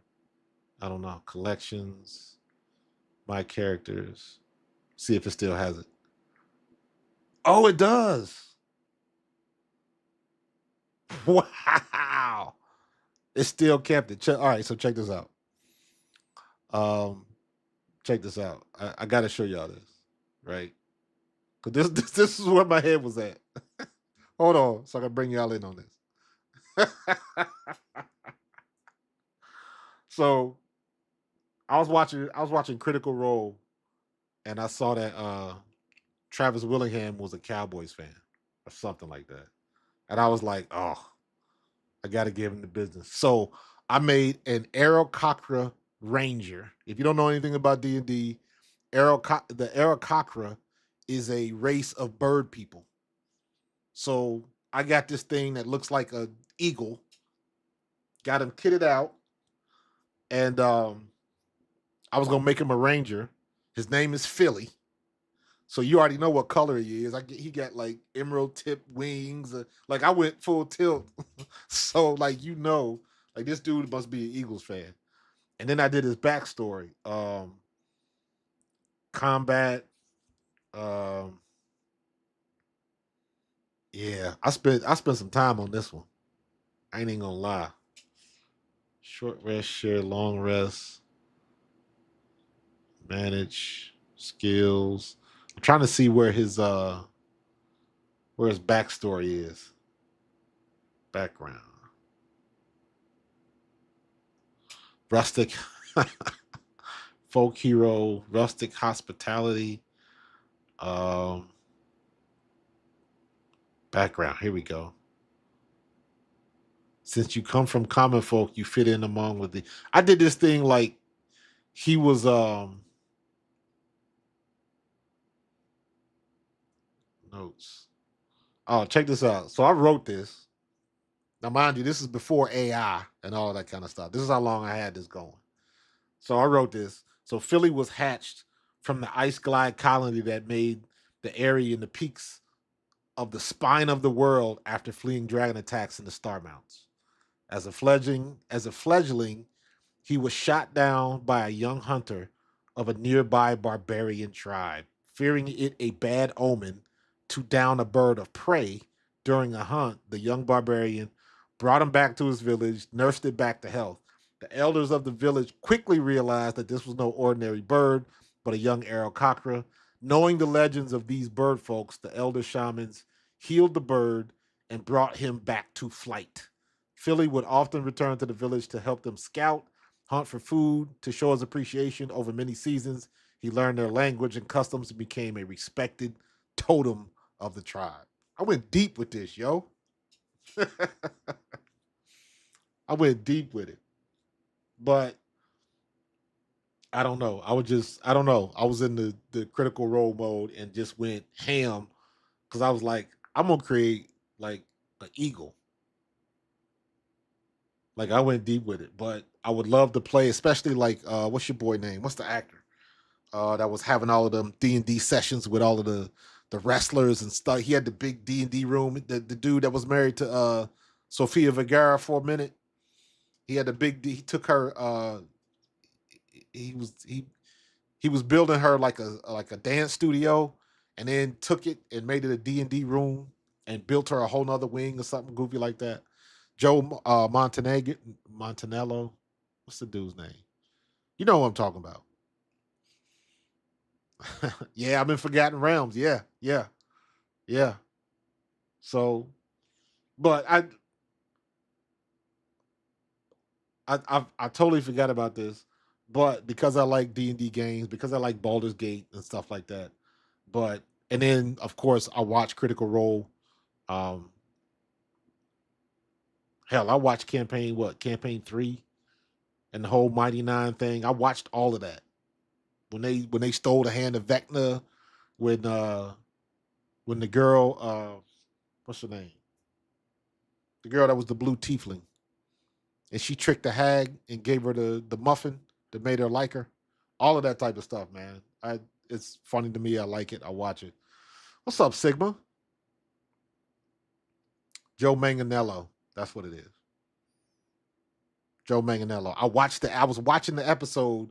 I don't know. Collections, my characters. See if it still has it. Oh, it does. Wow. It still kept it. All right, so check this out. Check this out. I got to show y'all this, right? Because this is where my head was at. Hold on, so I can bring y'all in on this. So I was watching Critical Role, and I saw that Travis Willingham was a Cowboys fan or something like that, and I was like, oh, I got to give him the business. So I made an Aarakocra Ranger. If you don't know anything about D&D, the Aarakocra is a race of bird people. So I got this thing that looks like an eagle. Got him kitted out, and I was gonna make him a ranger. His name is Philly. So you already know what color he is. He got like emerald tip wings. Like I went full tilt. So like like this dude must be an Eagles fan. And then I did his backstory. Combat. Um, yeah, I spent some time on this one. I ain't even gonna lie. Short rest, share, long rest, manage skills. I'm trying to see where his backstory is. Background. Rustic folk hero, rustic hospitality. Background. Here we go. Since you come from common folk, you fit in among with the. I did this thing like he was notes. Oh, check this out. So I wrote this. Now, mind you, this is before AI and all that kind of stuff. This is how long I had this going. So I wrote this. So Philly was hatched from the ice glide colony that made the area in the peaks of the spine of the world after fleeing dragon attacks in the Star Mounts. As a fledgling, he was shot down by a young hunter of a nearby barbarian tribe, fearing it a bad omen to down a bird of prey during a hunt. The young barbarian brought him back to his village, nursed it back to health. The elders of the village quickly realized that this was no ordinary bird, but a young Aarakocra. Knowing the legends of these bird folks, the elder shamans healed the bird and brought him back to flight. Philly would often return to the village to help them scout, hunt for food, to show his appreciation over many seasons. He learned their language and customs and became a respected totem of the tribe. I went deep with this, yo. I went deep with it. But I don't know. I don't know. I was in the critical role mode and just went ham because I was like, I'm gonna create like an eagle. Like I went deep with it, but I would love to play, especially like what's your boy name? What's the actor? That was having all of them D&D sessions with all of the wrestlers and stuff. He had the big D&D room. The dude that was married to Sofia Vergara for a minute. He had the big. He took her. He was he was building her like a dance studio, and then took it and made it a D&D room and built her a whole nother wing or something goofy like that. Joe Montanello. What's the dude's name? You know what I'm talking about. Yeah, I'm in Forgotten Realms. Yeah, yeah, yeah. So, but I totally forgot about this. But because I like D&D games, because I like Baldur's Gate and stuff like that. But and then of course I watch Critical Role. Um, hell, I watched campaign 3 and the whole Mighty Nine thing. I watched all of that when they stole the hand of Vecna, when uh when the girl what's her name, the girl that was the blue tiefling, and she tricked the hag and gave her the muffin that made her like her. All of that type of stuff, man. It's funny to me. I like it. I watch it. What's up, Sigma? Joe Manganiello. That's what it is. Joe Manganiello. I was watching the episode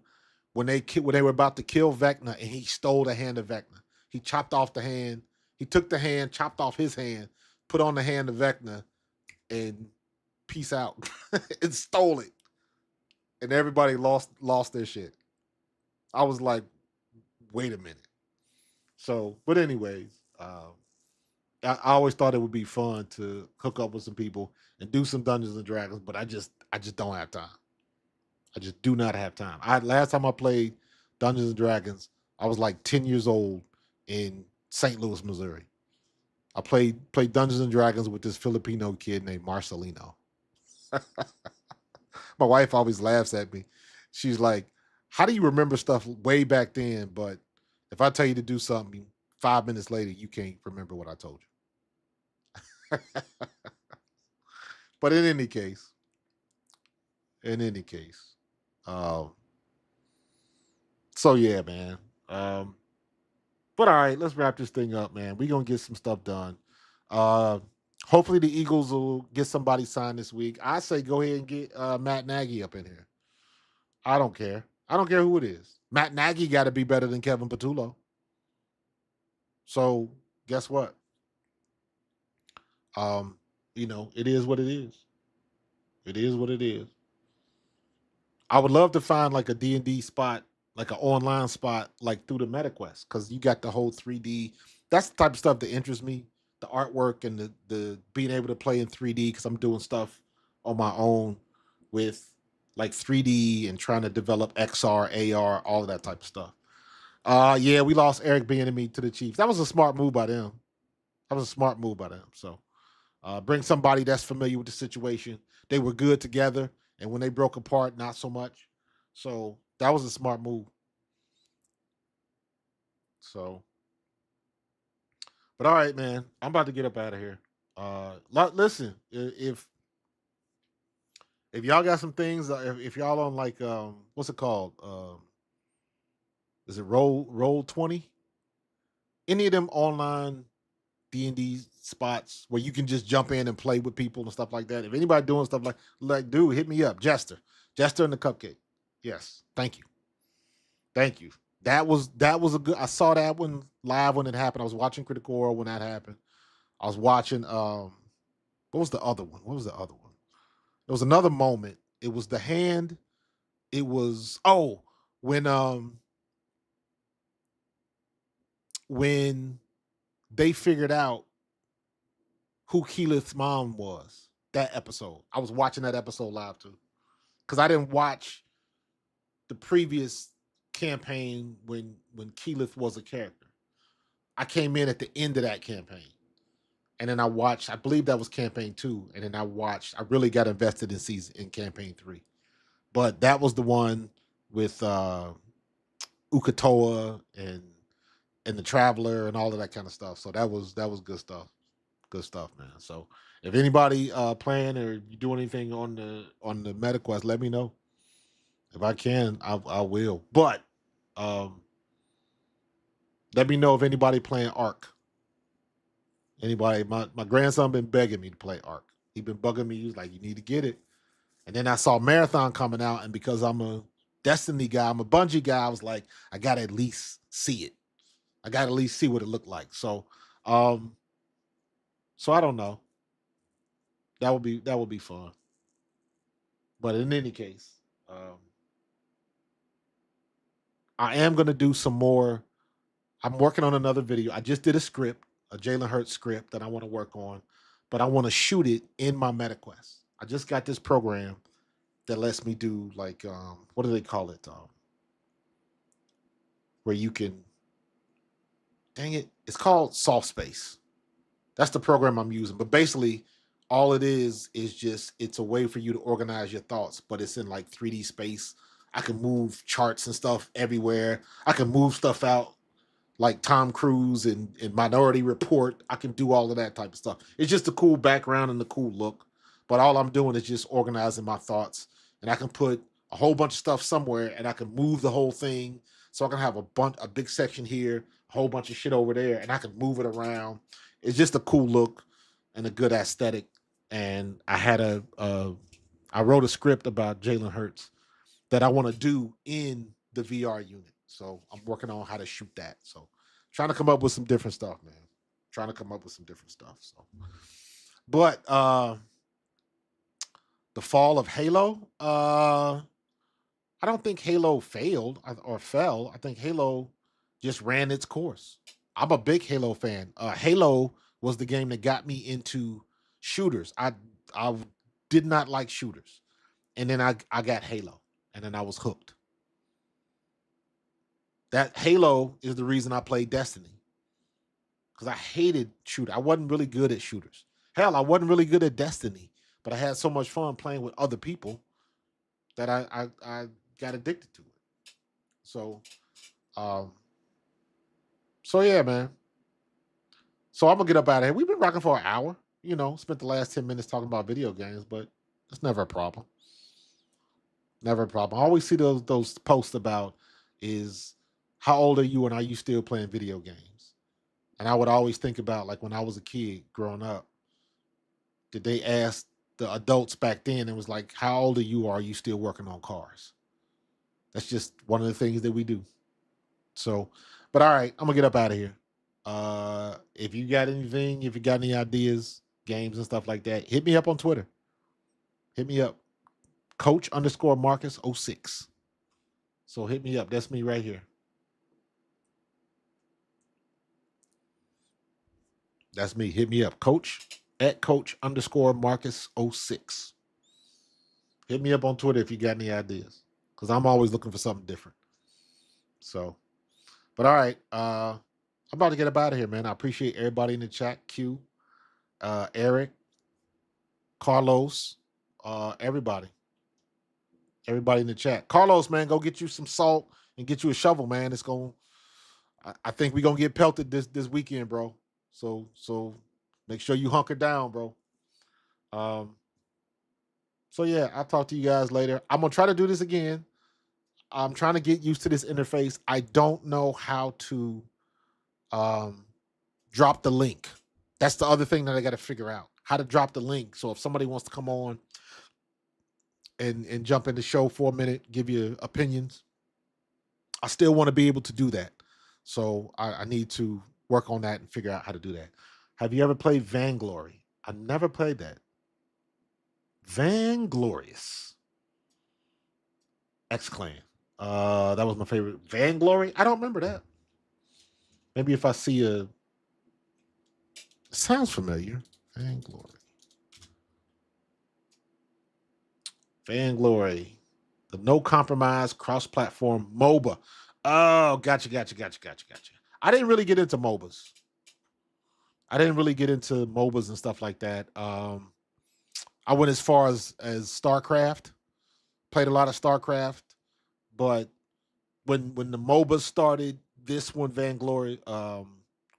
when they were about to kill Vecna, and he stole the hand of Vecna. He chopped off the hand. He took the hand, chopped off his hand, put on the hand of Vecna, and peace out. And stole it. And everybody lost their shit. I was like, wait a minute. So, but anyways, I always thought it would be fun to hook up with some people and do some Dungeons and Dragons, but I just don't have time. I just do not have time. I last time I played Dungeons and Dragons, I was like 10 years old in St. Louis, Missouri. I played Dungeons and Dragons with this Filipino kid named Marcelino. My wife always laughs at me. She's like, "How do you remember stuff way back then? But if I tell you to do something 5 minutes later, you can't remember what I told you." But in any case, um, so yeah, man. Um, but all right, let's wrap this thing up, man. We're gonna get some stuff done. Uh, hopefully the Eagles will get somebody signed this week. I say go ahead and get Matt Nagy up in here. I don't care. I don't care who it is. Matt Nagy got to be better than Kevin Patullo. So guess what? Um, it is what it is. It is what it is. I would love to find like a D&D spot, like an online spot, like through the MetaQuest, because you got the whole 3D. That's the type of stuff that interests me. The artwork and the being able to play in 3D, because I'm doing stuff on my own with like 3D and trying to develop XR, AR, all of that type of stuff. Yeah, we lost Eric Bieniemy to the Chiefs. That was a smart move by them. That was a smart move by them. So bring somebody that's familiar with the situation. They were good together, and when they broke apart, not so much. So that was a smart move. So, but all right, man, I'm about to get up out of here. Listen, if y'all got some things, if y'all on like what's it called? Is it Roll20? Any of them online D&D spots where you can just jump in and play with people and stuff like that. If anybody doing stuff like dude, hit me up. Jester and the Cupcake. Yes. Thank you. That was a good. I saw that one live when it happened. I was watching Critical Role when that happened. I was watching what was the other one? What was the other one? There was another moment. It was the hand. It was when when they figured out who Keyleth's mom was. That episode. I was watching that episode live too. Because I didn't watch the previous campaign when Keyleth was a character. I came in at the end of that campaign. And then I watched, I believe that was campaign 2. And then I really got invested in campaign 3. But that was the one with Ukatoa and the Traveler and all of that kind of stuff. So that was good stuff. Good stuff, man. So if anybody playing or you do anything on the MetaQuest, let me know. If I can, I will. But let me know if anybody playing Ark. Anybody, my grandson been begging me to play Ark. He been bugging me. He was like, you need to get it. And then I saw Marathon coming out, and because I'm a Destiny guy, I'm a Bungie guy, I was like, I gotta at least see it. I gotta at least see what it looked like. So I don't know. That would be fun. But in any case, I am gonna do some more. I'm working on another video. I just did a script, a Jalen Hurts script that I want to work on, but I want to shoot it in my MetaQuest. I just got this program that lets me do like what do they call it? Where you can, dang it, it's called Soft Space. That's the program I'm using. But basically, all it is just it's a way for you to organize your thoughts, but it's in like 3D space. I can move charts and stuff everywhere. I can move stuff out like Tom Cruise and Minority Report. I can do all of that type of stuff. It's just a cool background and a cool look. But all I'm doing is just organizing my thoughts. And I can put a whole bunch of stuff somewhere and I can move the whole thing. So I can have a big section here, a whole bunch of shit over there, and I can move it around. It's just a cool look and a good aesthetic. And I wrote a script about Jalen Hurts that I want to do in the VR unit. So I'm working on how to shoot that. So trying to come up with some different stuff, man. So, but the fall of Halo, I don't think Halo failed or fell. I think Halo just ran its course. I'm a big Halo fan. Halo was the game that got me into shooters. I did not like shooters. And then I got Halo. And then I was hooked. That Halo is the reason I played Destiny. Because I hated shooters. I wasn't really good at shooters. Hell, I wasn't really good at Destiny. But I had so much fun playing with other people that I got addicted to it. So yeah, man. So I'm gonna get up out of here. We've been rocking for an hour. Spent the last 10 minutes talking about video games, but it's never a problem. Never a problem. I always see those posts about is how old are you and are you still playing video games? And I would always think about like when I was a kid growing up, did they ask the adults back then? It was like, how old are you? Or are you still working on cars? That's just one of the things that we do. So, but all right, I'm gonna get up out of here. If you got anything, if you got any ideas, games and stuff like that, hit me up on Twitter. Hit me up. Coach_Marcus06. So hit me up. That's me right here. That's me. Hit me up. Coach_Marcus06. Hit me up on Twitter if you got any ideas. Because I'm always looking for something different. So, but all right. I'm about to get up out of here, man. I appreciate everybody in the chat. Q, Eric, Carlos, everybody. Everybody in the chat. Carlos, man, go get you some salt and get you a shovel, man. It's going I think we're gonna get pelted this weekend, bro. So make sure you hunker down, bro. So yeah, I'll talk to you guys later. I'm gonna try to do this again. I'm trying to get used to this interface. I don't know how to drop the link. That's the other thing that I got to figure out. How to drop the link. So if somebody wants to come on and jump in the show for a minute, give you opinions, I still want to be able to do that. So I need to work on that and figure out how to do that. Have you ever played Vainglory? I never played that. Vainglorious. X-Clan. That was my favorite. Vainglory? I don't remember that. Maybe if I see it sounds familiar. Vainglory. Vainglory. The no compromise cross-platform MOBA. Oh, gotcha. I didn't really get into MOBAs. I didn't really get into MOBAs and stuff like that. I went as far as StarCraft. Played a lot of StarCraft, but when the MOBA started, this one, Vainglory. What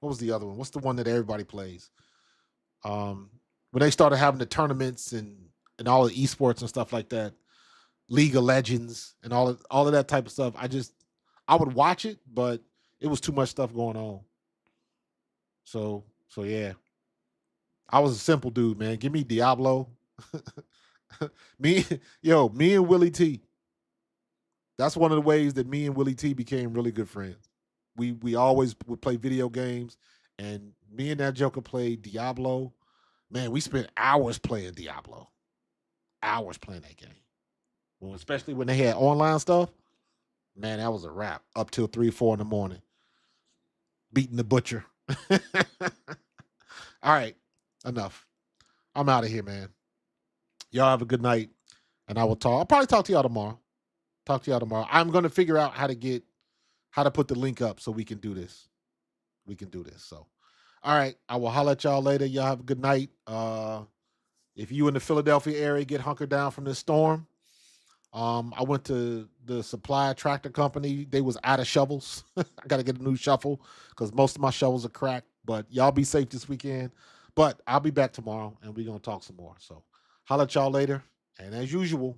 was the other one? What's the one that everybody plays? When they started having the tournaments and all the esports and stuff like that, League of Legends and all of that type of stuff. I would watch it, but it was too much stuff going on. So yeah, I was a simple dude, man. Give me Diablo. me and Willie T. That's one of the ways that me and Willie T became really good friends. We always would play video games, and me and that joker played Diablo. Man, we spent hours playing Diablo. Hours playing that game. Well, especially when they had online stuff. Man, that was a wrap. Up till 3, 4 in the morning. Beating the butcher. All right. Enough. I'm out of here, man. Y'all have a good night. And I'll probably talk to y'all tomorrow. I'm going to figure out how to put the link up so we can do this. So, all right. I will holler at y'all later. Y'all have a good night. If you in the Philadelphia area, get hunkered down from this storm. I went to the supply tractor company. They was out of shovels. I got to get a new shovel because most of my shovels are cracked. But y'all be safe this weekend. But I'll be back tomorrow, and we're going to talk some more. So holler at y'all later. And as usual,